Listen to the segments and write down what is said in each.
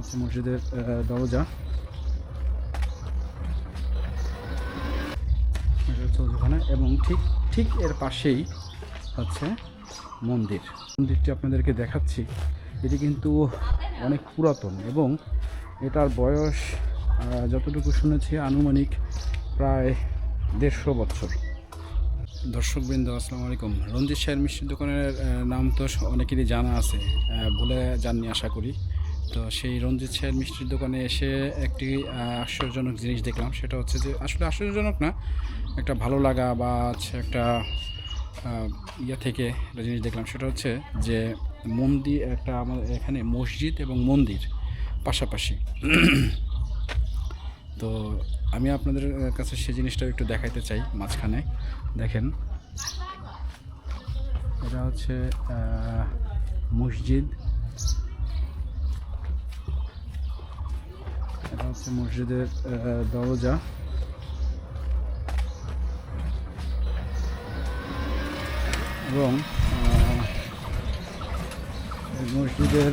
হচ্ছে মসজিদের দরজা, এটা হচ্ছে ওখানে, এবং ঠিক ঠিক এর পাশেই হচ্ছে মন্দিরটি আপনাদেরকে দেখাচ্ছি। এটি কিন্তু অনেক পুরাতন এবং এটার বয়স যতটুকু শুনেছি আনুমানিক প্রায় 150 বছর। দর্শকবৃন্দ, আসসালামু আলাইকুম। রঞ্জিত শাহের মিষ্টির দোকানের নাম তো অনেকেরই জানা আছে, ভুলে যাননি আশা করি। তো সেই রঞ্জিত শাহের মিষ্টির দোকানে এসে একটি আশ্চর্যজনক জিনিস দেখলাম। সেটা হচ্ছে যে আসলে আশ্চর্যজনক না, একটা ভালো লাগা বা একটা থেকে একটা জিনিস দেখলাম। সেটা হচ্ছে যে মন্দির, একটা আমাদের এখানে মসজিদ এবং মন্দির পাশাপাশি। তো আমি আপনাদের কাছে সেই জিনিসটাও একটু দেখাইতে চাই। মাঝখানে দেখেন, এটা হচ্ছে মসজিদ, এটা হচ্ছে মসজিদের দরজা, এবং মসজিদের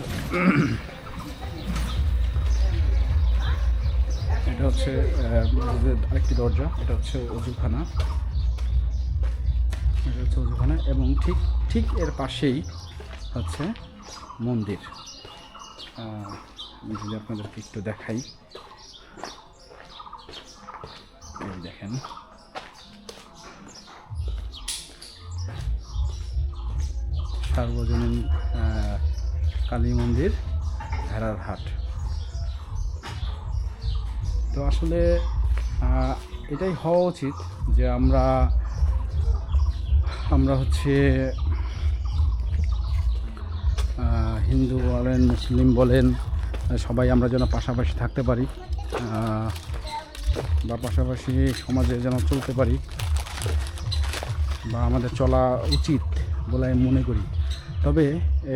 এটা হচ্ছে মসজিদের আরেকটি দরজা, এটা হচ্ছে অজুখানা, এটা হচ্ছে অজুখানা, এবং ঠিক ঠিক এর পাশেই হচ্ছে মন্দির। আমি যদি আপনাদেরকে একটু দেখাই, এই দেখেন, সার্বজনীন কালী মন্দির, ভেড়ার হাট। তো আসলে এটাই হওয়া উচিত যে আমরা হচ্ছে হিন্দু বলেন, মুসলিম বলেন, সবাই আমরা যেন পাশাপাশি থাকতে পারি, বা পাশাপাশি সমাজে যেন চলতে পারি, বা আমাদের চলা উচিত বলে আমি মনে করি। তবে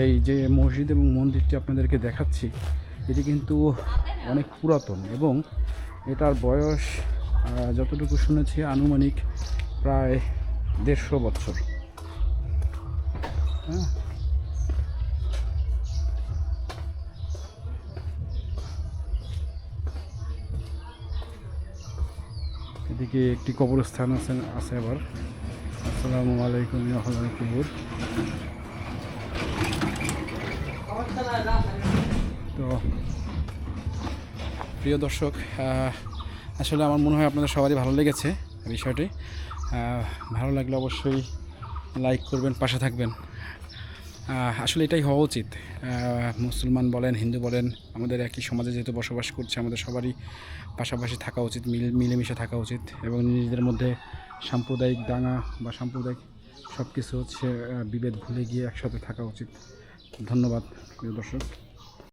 এই যে মসজিদ এবং মন্দিরটি আপনাদেরকে দেখাচ্ছি, এটি কিন্তু অনেক পুরাতন এবং এটার বয়স যতটুকু শুনেছি আনুমানিক প্রায় 150 বছর। হ্যাঁ, এদিকে একটি কবরস্থান আছে আবার। আসসালামু আলাইকুম আহলাল কুবুর। তো প্রিয় দর্শক, আসলে আমার মনে হয় আপনাদের সবারই ভালো লেগেছে বিষয়টি। ভালো লাগলে অবশ্যই লাইক করবেন, পাশে থাকবেন। আসলে এটাই হওয়া উচিত। মুসলমান বলেন, হিন্দু বলেন, আমাদের একই সমাজে যেহেতু বসবাস করছে, আমাদের সবারই পাশাপাশি থাকা উচিত, মিলেমিশে থাকা উচিত, এবং নিজেদের মধ্যে সাম্প্রদায়িক দাঙ্গা বা সাম্প্রদায়িক সব কিছু হচ্ছে বিভেদ ভুলে গিয়ে একসাথে থাকা উচিত। ধন্যবাদ প্রিয় দর্শক।